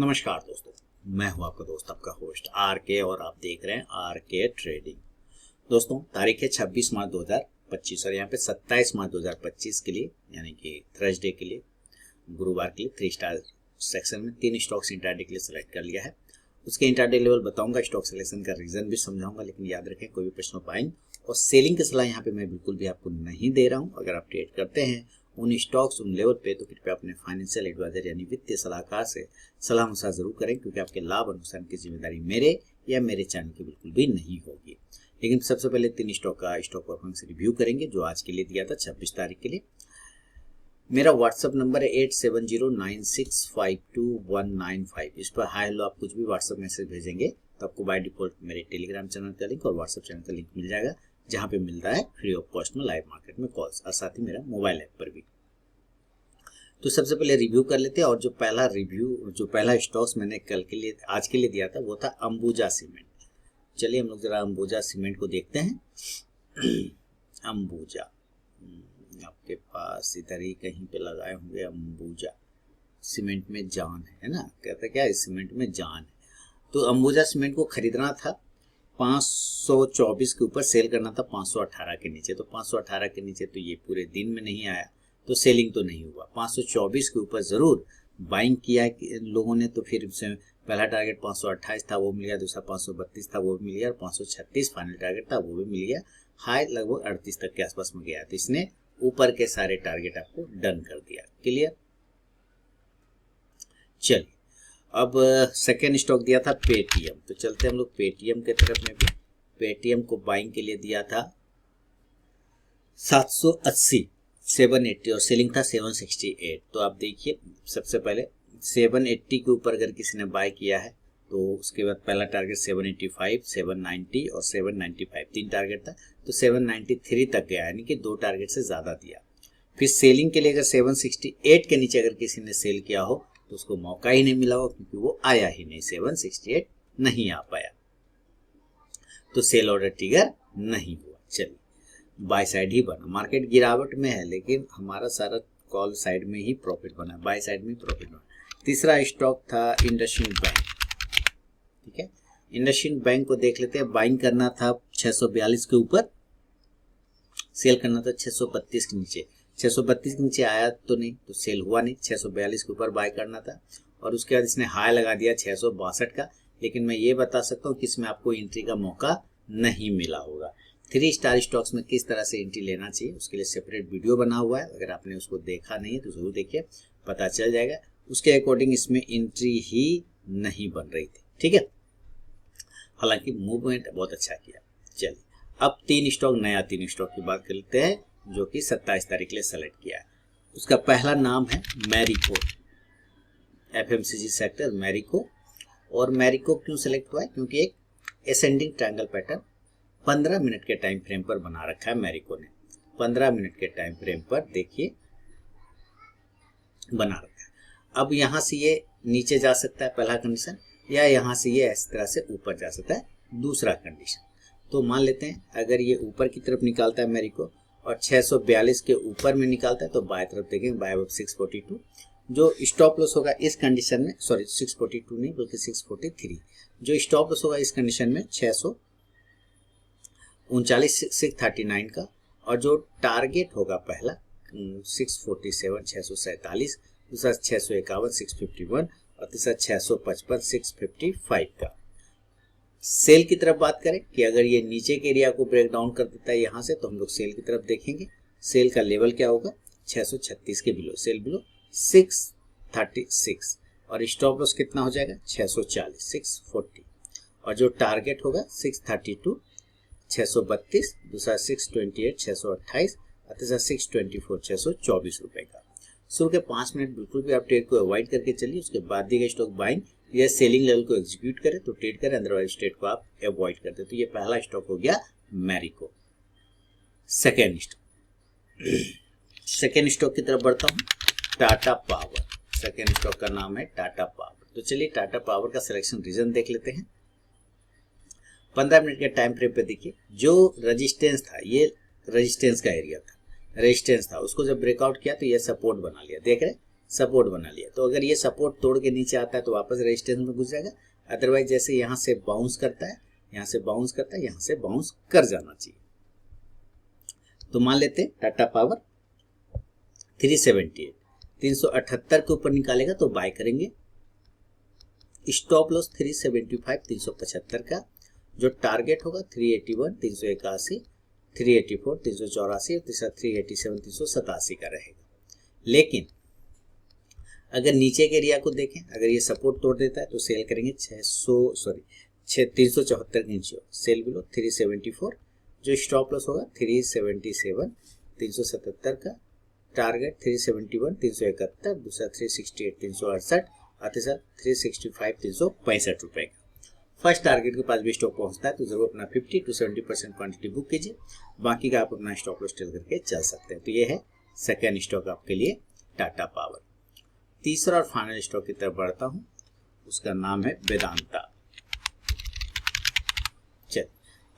नमस्कार दोस्तों, मैं हूं आपका दोस्त, आपका होस्ट आर के, और आप देख रहे हैं आर के ट्रेडिंग। दोस्तों, तारीख है 26 मार्च 2025 और यहाँ पे 27 मार्च 2025 के लिए, यानी कि थर्सडे के लिए, गुरुवार के लिए 3 स्टार सेक्शन में 3 स्टॉक्स इंट्राडे के लिए सेलेक्ट कर लिया है। उसके इंट्राडे लेवल बताऊंगा, स्टॉक सिलेक्शन का रीजन भी समझाऊंगा, लेकिन याद रखें कोई भी प्रश्न बाइंग और सेलिंग की सलाह यहाँ पे मैं बिल्कुल भी आपको नहीं दे रहा हूँ। अगर आप ट्रेड करते हैं उन स्टॉक्स उन लेवल पे, तो कृपया अपने फाइनेंशियल एडवाइजर यानी वित्तीय सलाहकार से सलाह अनुसार जरूर करें, क्योंकि आपके लाभ और नुकसान की जिम्मेदारी मेरे या मेरे चैनल की बिल्कुल भी नहीं होगी। लेकिन सबसे पहले 3 स्टॉक का स्टॉक परफॉर्मेंस रिव्यू करेंगे, जो आज के लिए दिया था 26 तारीख के लिए। मेरा व्हाट्सअप नंबर है 8709652195। इस पर हाई हेलो आप कुछ भी व्हाट्सअप मैसेज भेजेंगे तो आपको बाय डिफॉल्ट मेरे टेलीग्राम चैनल का लिंक और व्हाट्सअप चैनल का लिंक मिल जाएगा, जहां पे मिलता है फ्री ऑफ कॉस्ट में लाइव मार्केट में कॉल्स, और साथ ही मेरा मोबाइल ऐप पर भी। तो सबसे पहले रिव्यू कर लेते हैं, और जो पहला स्टॉक्स मैंने आज के लिए दिया था वो था अंबुजा सीमेंट। चलिए हम लोग जरा अंबुजा सीमेंट को देखते हैं। अंबुजा आपके पास इधर ही कहीं पे लगाए होंगे। अंबुजा सीमेंट में जान है ना, कहते क्या है, सीमेंट में जान है। तो अंबुजा सीमेंट को खरीदना था 524 के ऊपर, सेल करना था 518 के नीचे। तो 518 के नीचे तो ये पूरे दिन में नहीं आया, तो सेलिंग तो नहीं हुआ। 524 के ऊपर जरूर बाइंग किया लोगों ने, तो फिर पहला टारगेट 528 था, वो मिल गया। दूसरा 532 था, वो मिल गया। और 536 फाइनल टारगेट था, वो भी मिल गया। हाई लगभग 38 तक के आसपास में गया, तो इसने ऊपर के सारे टारगेट आपको डन कर दिया। क्लियर। चलिए, अब सेकेंड स्टॉक दिया था पेटीएम। तो चलते हम लोग पेटीएम के तरफ में भी। पेटीएम को बाइंग के लिए दिया था 780 780 और सेलिंग था 768। तो आप देखिए, सबसे पहले 780 के ऊपर अगर किसी ने बाय किया है तो उसके बाद पहला टारगेट 785, 790 और 795 3 टारगेट था। तो 793 तक गया, यानी कि 2 टारगेट से ज्यादा दिया। फिर सेलिंग के लिए अगर 768 के नीचे अगर किसी ने सेल किया हो तो उसको मौका ही नहीं मिला हो, क्योंकि वो आया ही नहीं, 768 नहीं आ पाया, तो सेल ऑर्डर ट्रिगर नहीं हुआ। चलिए, बाय साइड ही बना। मार्केट गिरावट में है, लेकिन हमारा सारा कॉल साइड में ही प्रॉफिट बना, बाय साइड में ही प्रॉफिट बना। तीसरा स्टॉक था इंडसइंड बैंक। ठीक है, इंडसइंड बैंक को देख लेते हैं। बाइंग करना था 642 के ऊपर, सेल करना था 632 के नीचे। 632 के नीचे आया तो नहीं, तो सेल हुआ नहीं। 642 के ऊपर बाय करना था, और उसके बाद इसने हाई लगा दिया 662 का। लेकिन मैं ये बता सकता हूँ कि इसमें आपको एंट्री का मौका नहीं मिला होगा। 3 स्टार स्टॉक्स में किस तरह से एंट्री लेना चाहिए, उसके लिए सेपरेट वीडियो बना हुआ है। अगर आपने उसको देखा नहीं है तो जरूर देखिए, पता चल जाएगा। उसके अकॉर्डिंग इसमें एंट्री ही नहीं बन रही थी। ठीक है, हालांकि मूवमेंट बहुत अच्छा किया। चलिए, अब 3 स्टॉक की बात कर लेते हैं, जो कि 27 तारीख के लिए सेलेक्ट किया है। उसका पहला नाम है मैरिको, एफएमसीजी सेक्टर मैरिको। और मैरिको क्यों सेलेक्ट हुआ है, क्योंकि एक एसेंडिंग ट्रायंगल पैटर्न 15 मिनट के टाइम फ्रेम पर बना रखा है मैरिको ने। 15 मिनट के टाइम फ्रेम पर देखिए बना रखा है। अब यहां से ये नीचे जा सकता है, पहला कंडीशन, या यहां से ये इस तरह से ऊपर जा सकता है, दूसरा कंडीशन। तो मान लेते हैं अगर ये ऊपर की तरफ निकालता है मैरिको और 642 के ऊपर में निकालता है, तो बाएं तरफ देखेंगे, बाय 642। जो स्टॉप लॉस होगा इस कंडीशन में, सॉरी 642 नहीं बल्कि 643, जो स्टॉप लॉस होगा इस कंडीशन में 639 का, और जो टारगेट होगा पहला 647 647, दूसरा 651 651 और तीसरा 655 655 का। सेल की तरफ बात करें कि अगर ये नीचे के एरिया को ब्रेक डाउन कर देता है यहाँ से, तो हम लोग सेल की तरफ देखेंगे। सेल का लेवल क्या होगा, 636 के बिलो, सेल बिलो 636, और स्टॉप लॉस कितना हो जाएगा 640 640, और जो टारगेट होगा 632 632, दूसरा 628 628 और तीसरा 624 624 रुपए का। शुरू के 5 मिनट बिल्कुल भी आप ट्रेड को अवॉइड करके चलिए। उसके बाद दिए गए स्टॉक बाइंग या सेलिंग लेवल को एग्जीक्यूट करें तो ट्रेड करें, अदरवाइज ट्रेड को आप अवॉइड करते। तो ये पहला स्टॉक हो गया मैरिको। सेकेंड स्टॉक की तरफ बढ़ता हूं, टाटा पावर। सेकेंड स्टॉक का नाम है टाटा पावर। तो चलिए टाटा पावर का सिलेक्शन रीजन देख लेते हैं। 15 मिनट के टाइम फ्रेम पे देखिए, जो रेजिस्टेंस था, ये रेजिस्टेंस का एरिया था, रेजिस्टेंस था, उसको जब ब्रेकआउट किया तो ये सपोर्ट बना लिया। देख रहे सपोर्ट बना लिया। तो अगर ये सपोर्ट तोड़ के नीचे आता है तो वापस रेजिस्टेंस में घुस जाएगा, अदरवाइज जैसे यहाँ से बाउंस करता है, यहाँ से बाउंस करता है, यहाँ से बाउंस कर जाना चाहिए। तो मान लेते हैं टाटा पावर 378 378 के ऊपर निकालेगा तो बाय करेंगे। स्टॉप लॉस 375 375 का, जो टारगेट होगा 381 381 384 384 और तीसरा 387 387 का रहेगा। लेकिन अगर नीचे के एरिया को देखें, अगर ये सपोर्ट तोड़ देता है तो सेल करेंगे 374 के नीचे, सेल बिलो 374, जो स्टॉप लॉस होगा 377 377 का, टारगेट 371 371, दूसरा 368 368 और तीसरा 365 365 रुपए का। फर्स्ट टारगेट के पास भी स्टॉक पहुंचता है तो जरूर अपना 50 to 70% क्वांटिटी बुक कीजिए, बाकी का आप अपना स्टॉक लॉस टेल करके चल सकते हैं। तो ये है सेकेंड स्टॉक आपके लिए टाटा पावर। तीसरा और फाइनल स्टॉक की तरफ बढ़ता हूं, उसका नाम है वेदांता। चल,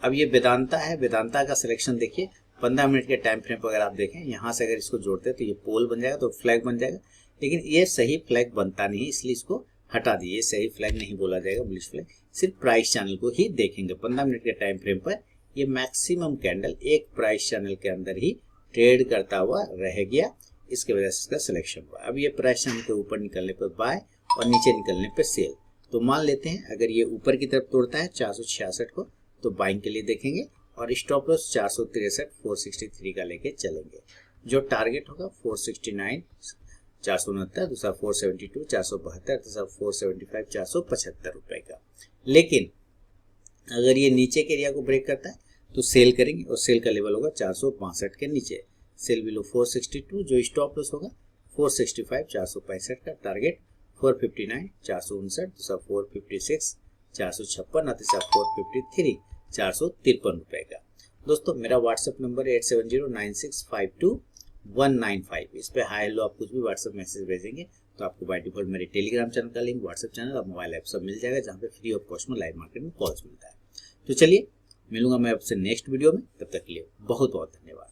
अब ये वेदांता है। वेदांता का सिलेक्शन देखिए 15 मिनट के टाइम फ्रेम पर अगर आप देखें, यहाँ से अगर इसको जोड़ते हैं तो ये पोल बन जाएगा, तो फ्लैग बन जाएगा, लेकिन ये सही फ्लैग बनता नहीं, इसलिए इसको हटा दिए। सही फ्लैग नहीं बोला जाएगा, बुलिश फ्लैग, सिर्फ प्राइस चैनल को ही देखेंगे। 15 मिनट के टाइम फ्रेम पर ये मैक्सिमम कैंडल एक प्राइस चैनल के अंदर ही ट्रेड करता हुआ रह गया, इसके वजह से इसका सिलेक्शन हुआ। अब ये प्राइस चैनल के 63 निकलने पर बाय और नीचे निकलने पर सेल। तो मान लेते हैं अगर ये ऊपर की तरफ तोड़ता है 466 को तो बाइंग के लिए देखेंगे, और स्टॉप लॉस 463 463 का लेके चलेंगे। जो टारगेट होगा 469 469, दूसरा 472 472, तीसरा 475 475 रुपए का। लेकिन अगर ये नीचे के एरिया को ब्रेक करता है तो सेल करेंगे, और सेल का लेवल होगा 465 के नीचे, सेल बिलो 462, जो स्टॉप लॉस होगा 465 465 का, टारगेट 459 459, दूसरा 456 456 और तीसरा 453 453 रुपए का। दोस्तों मेरा व्हाट्सएप नंबर है 8709652195। इस पे हाई हेलो आप कुछ भी व्हाट्सएप मैसेज भेजेंगे तो आपको बाय डिफॉल्ट मेरे टेलीग्राम चैनल का लिंक, व्हाट्सएप चैनल और मोबाइल ऐप सब मिल जाएगा, जहाँ पे फ्री ऑफ कॉस्ट में लाइव मार्केट में कॉल्स मिलता है। तो चलिए मिलूंगा मैं आपसे नेक्स्ट वीडियो में, तब तक के लिए बहुत बहुत धन्यवाद।